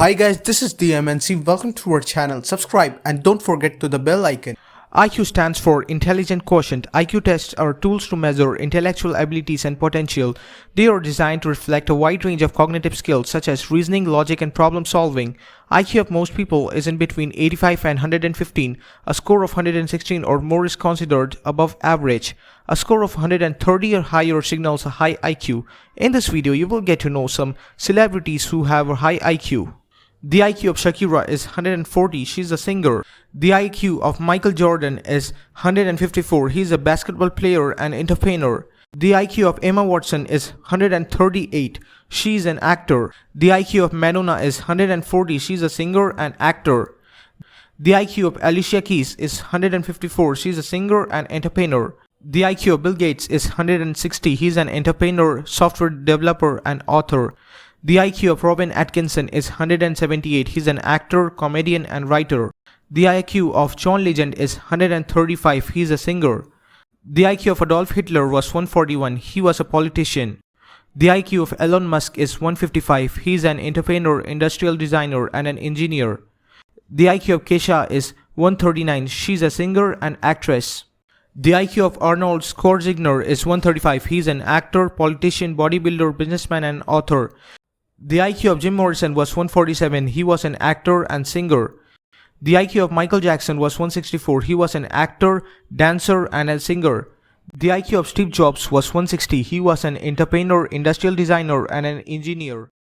Hi guys, this is DM&C. Welcome to our channel. Subscribe and don't forget to the bell icon. IQ stands for Intelligent Quotient. IQ tests are tools to measure intellectual abilities and potential. They are designed to reflect a wide range of cognitive skills such as reasoning, logic, and problem solving. IQ of most people is in between 85 and 115. A score of 116 or more is considered above average. A score of 130 or higher signals a high IQ. In this video, you will get to know some celebrities who have a high IQ. The IQ of Shakira is 140, she's a singer. The IQ of Michael Jordan is 154, he's a basketball player and entertainer. The IQ of Emma Watson is 138, she's an actor. The IQ of Madonna is 140, she's a singer and actor. The IQ of Alicia Keys is 154, she's a singer and entertainer. The IQ of Bill Gates is 160, he's an entertainer, software developer and author. The IQ of Rowan Atkinson is 178. He's an actor, comedian, and writer. The IQ of John Legend is 135. He's a singer. The IQ of Adolf Hitler was 141. He was a politician. The IQ of Elon Musk is 155. He's an entrepreneur, industrial designer, and an engineer. The IQ of Kesha is 139. She's a singer and actress. The IQ of Arnold Schwarzenegger is 135. He's an actor, politician, bodybuilder, businessman, and author. The IQ of Jim Morrison was 147. He was an actor and singer. The IQ of Michael Jackson was 164. He was an actor, dancer, and a singer. The IQ of Steve Jobs was 160. He was an entrepreneur, industrial designer, and an engineer.